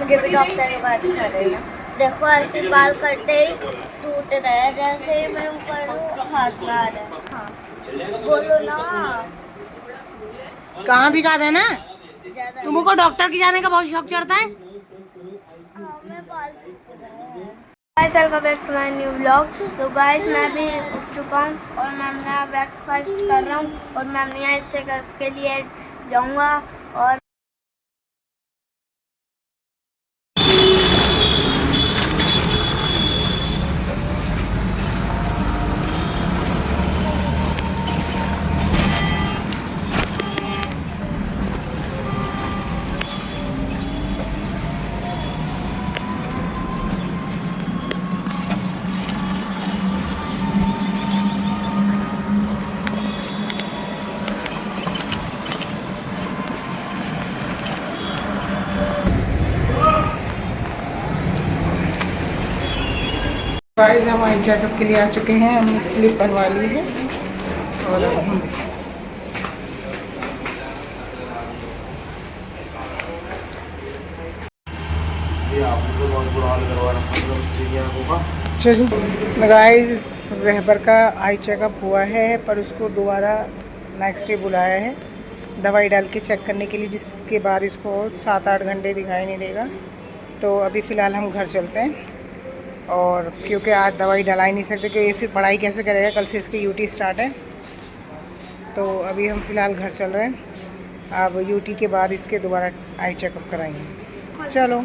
मुझे भी डॉक्टर की बात कर रही है। देखो ऐसे बाल कटते ही टूट रहे हैं, जैसे ही मैं करूँ हाथ में आ रहा है। हाँ बोलो ना। कहाँ दिखा देना? ज्यादा तुमको डॉक्टर की जाने का बहुत शौक चढ़ता है। हमें बाल टूट रहे हैं। Guys welcome back to my new vlog. तो गाइस मैं भी उठ चुका हूँ और मैं अपना ब्रेकफास्ट कर रहा हूँ और मैं अपने यहाँ चेकअप के लिए जाऊँगा। और गाइस हम आई चेकअप के लिए आ चुके हैं। हमने स्लिप बनवा ली है और अब हम अच्छा जी। गाइस रहबर का आई चेकअप हुआ है पर उसको दोबारा नेक्स्ट डे बुलाया है दवाई डाल के चेक करने के लिए, जिसके बाद इसको 7-8 घंटे दिखाई नहीं देगा। तो अभी फ़िलहाल हम घर चलते हैं और क्योंकि आज दवाई डला ही नहीं सकते क्योंकि फिर पढ़ाई कैसे करेगा, कल से इसकी यूटी स्टार्ट है। तो अभी हम फ़िलहाल घर चल रहे हैं। अब यूटी के बाद इसके दोबारा आई चेकअप कराएंगे। चलो।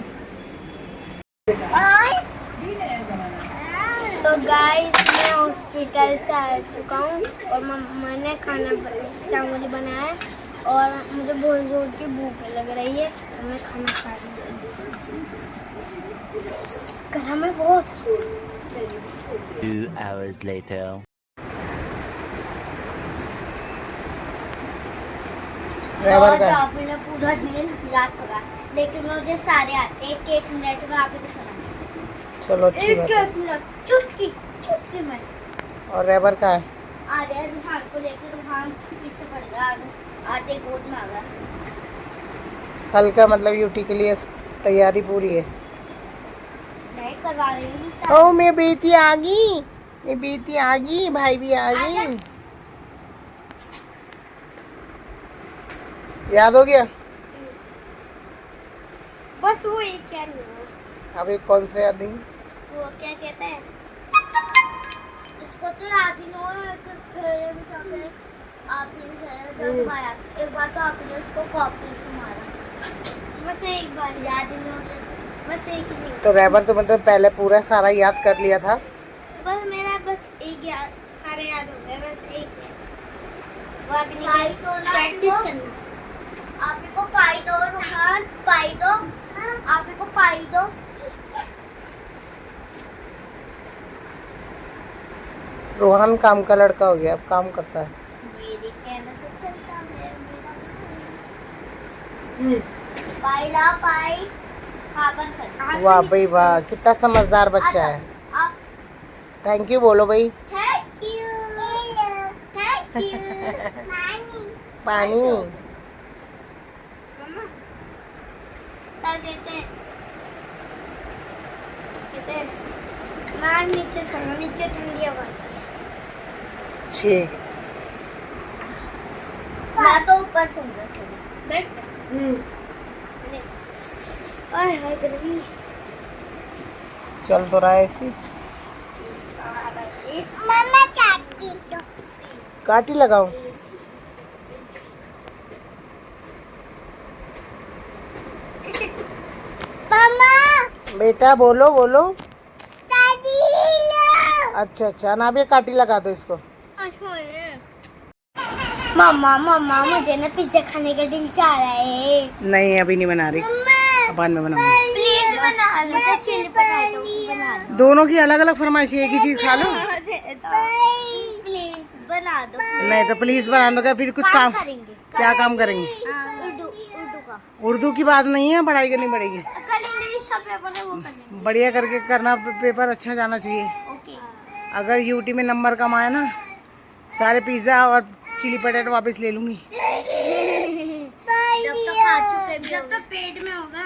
तो गाइस मैं हॉस्पिटल से आ चुका हूँ और मैंने खाना चावल बनाया है और मुझे बहुत ज़ोर की भूख लग रही है और मैं खाना खा रही हूँ। घर में बहुत 2 hours later. रहबर का आपने पूरा दिन याद करा, लेकिन मुझे सारे आते हैं। एक मिनट में आप ही सुना। चलो अच्छी बात है। एक मिनट चुटकी चुटकी में और रहबर का है आ गया रूहान को लेकर। रूहान पीछे पड़ गया, आते गोद में आ गया। कल का मतलब यूटी के लिए तैयारी पूरी है। नहीं करवा रही हूँ। ओ मैं बेटी आ गई, मैं बेटी आ गई, भाई भी आ गई। याद हो गया? बस वो एक क्या नहीं अभी कौन सा याद नहीं? वो क्या कहते हैं इसको तो याद ही नहीं है कि खेलने में जाके आपने भी खेला जब आया। एक बार तो आपने उसको कॉपी से मारा, बस एक बार याद ही नहीं हो गया। बस एक ही नहीं तो रहबर तो मतलब पहले पूरा सारा याद कर लिया था। बस मेरा बस एक याद, सारे याद हो गए। बस एक वो अभी नहीं प्रैक्टिस करना। आप ही को पाई दो रूहान, पाई दो। आप ही को पाई दो। रोहन काम का लड़का हो गया, अब काम करता है। मेरी कहने से चलता है मेरा। पाई ला पाई। हाँ बंद कर। वाह भाई वाह, कितना समझदार बच्चा है। आप थैंक यू बोलो भाई। थैंक यू थैंक यू पानी मम्मा क्या कहते हैं मैं नीचे चलो, नीचे ठंडी हवा है। ठीक। मैं तो ऊपर सो गया थोड़ी बैठ। आय हाय गर्मी। चल तो रहा है ऐसी। मम्मा चाहती तो काटी लगाऊं? मम्मा बेटा बोलो बोलो। दादी अच्छा अच्छा, ना भी काटी लगा दो इसको। मम्मा मम्मा मुझे ना पिज्जा खाने का दिल चाह रहा है। नहीं अभी नहीं बना रही, बाद में बनाऊंगी। प्लीज बना लो, तो चिली पोटैटो बना दो। दोनों की अलग अलग फरमाइश, एक ही चीज खा लो। प्लीज बना दो। नहीं तो प्लीज बना दो, फिर कुछ काम करेंगे। क्या काम करेंगे? उर्दू का। उर्दू की बात नहीं है, पढ़ाई करनी पड़ेगी। कल इंग्लिश का पेपर है वो करने। बढ़िया करके करना, पेपर अच्छा जाना चाहिए। ओके। अगर यूटी में नंबर कम आए ना, सारे पिज्ज़ा और चिली पटेटो वापस ले लूँगी। जब तक खा चुके, जब तक पेट में होगा।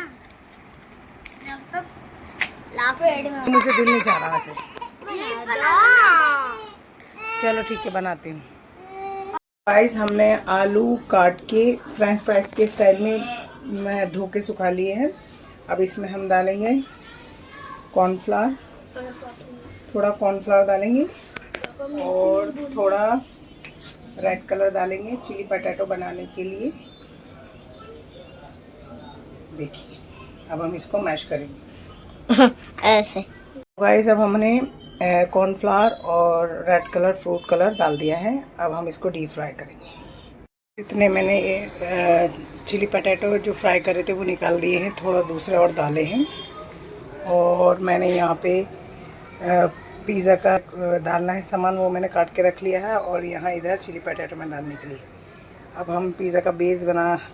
मुझे दिल नहीं चाह रहा वैसे। चलो ठीक है, बनाती हूँ। गाइस हमने आलू काट के फ्रेंच फ्राइज के स्टाइल में मैं धो के सुखा लिए हैं। अब इसमें हम डालेंगे कॉर्नफ्लावर, थोड़ा कॉर्नफ्लावर डालेंगे और थोड़ा रेड कलर डालेंगे चिली पटेटो बनाने के लिए। देखिए अब हम इसको मैश करेंगे ऐसे। गाइस अब हमने कॉर्नफ्लावर और रेड कलर फ्रूट कलर डाल दिया है। अब हम इसको डीप फ्राई करेंगे। इतने मैंने चिली पटेटो जो फ्राई करे थे वो निकाल दिए हैं, थोड़ा दूसरे और डाले हैं। और मैंने यहाँ पे पिज़्ज़ा का डालना है सामान, वो मैंने काट के रख लिया है। और यहाँ इधर चिली पटेटो में डालने के लिए अब हम पिज़्ज़ा का बेस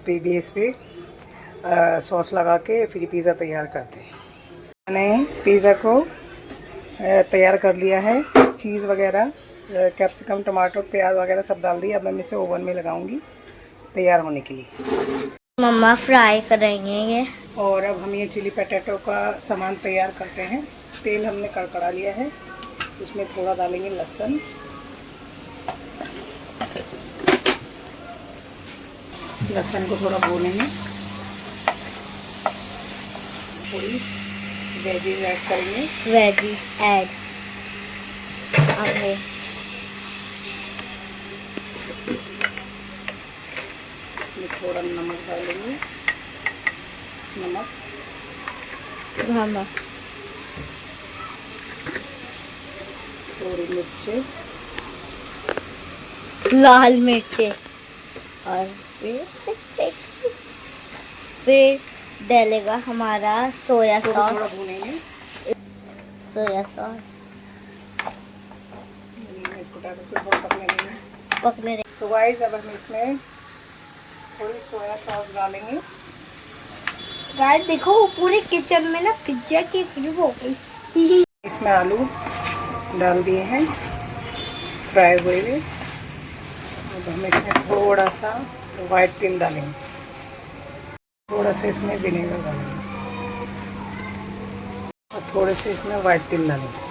बेस पे सॉस लगा के फिर पिज़्ज़ा तैयार करते हैं। मैंने पिज़्ज़ा को तैयार कर लिया है, चीज़ वगैरह कैप्सिकम टमाटर प्याज वगैरह सब डाल दिया। अब मैं इसे ओवन में लगाऊंगी तैयार होने के लिए। मम्मा फ्राई करेंगे ये। और अब हम ये चिली पटेटो का सामान तैयार करते हैं। तेल हमने कड़कड़ा लिया है, उसमें थोड़ा डालेंगे लहसुन, लहसुन को थोड़ा भूनेंगे, थोड़ी वेजीज ऐड करेंगे। वेजीज ऐड इसमें थोड़ा नमक डालेंगे, नमक थोड़ी मिर्ची, लाल मिर्ची और फिर डालेगा हमारा सोया सॉस। थोड़ा भूनेंगे, सोया सॉस पकने दे। सो गाइस अब हम इसमें थोड़ी सोया सॉस डालेंगे। गाइस देखो पूरे किचन में ना पिज्जा की खुशबू हो गई। इसमें आलू डाल दिए हैं फ्राई हुए हुए। अब हम इसमें थोड़ा सा वाइट तिल डालेंगे, थोड़ा सा इसमें विनेगर डालेंगे और थोड़े से इसमें वाइट तिल डालेंगे।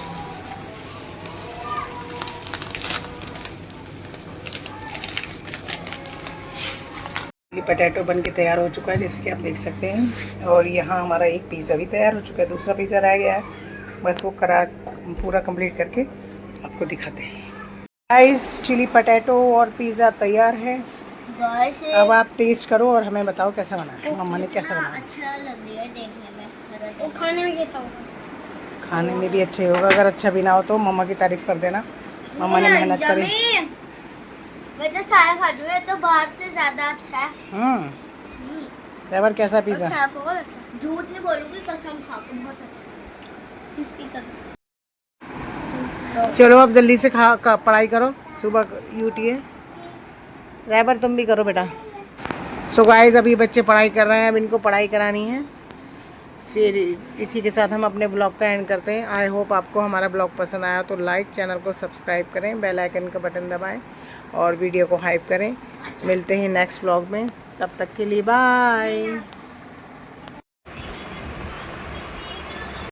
चिली पटेटो बन के तैयार हो चुका है, जैसे कि आप देख सकते हैं। और यहाँ हमारा एक पिज़्ज़ा भी तैयार हो चुका है, दूसरा पिज़्ज़ा रह गया है, बस वो पूरा कंप्लीट करके आपको दिखाते हैं। गाइस चिली पटेटो और पिज़्ज़ा तैयार है। अब आप टेस्ट करो और हमें बताओ कैसा बना है। मम्मा ने कैसा बनाया? अच्छा लग रहा है देखने में, और खाने में कैसा होगा? खाने में भी अच्छा ही होगा। अगर अच्छा भी ना हो तो मम्मा की तारीफ कर देना, मम्मा ने मेहनत करी। मैं तो सारा खा लूँ, ये तो बाहर से ज्यादा अच्छा है। ड्राइवर कैसा पिज़्ज़ा? अच्छा, बहुत अच्छा, झूठ नहीं बोलूंगी, कसम खा के बहुत अच्छा। किसकी कसम? चलो अब जल्दी से पढ़ाई करो, सुबह यूटी है। ड्राइवर तुम भी करो बेटा। सो गाइस अभी बच्चे पढ़ाई कर रहे हैं, अब इनको पढ़ाई करानी है। फिर इसी के साथ हम अपने ब्लॉग का एंड करते हैं। आई होप आपको हमारा ब्लॉग पसंद आया तो लाइक, चैनल को सब्सक्राइब करें, बेल आइकन का बटन दबाएं और वीडियो को हाइप करें। मिलते हैं नेक्स्ट ब्लॉग में, तब तक के लिए बाय।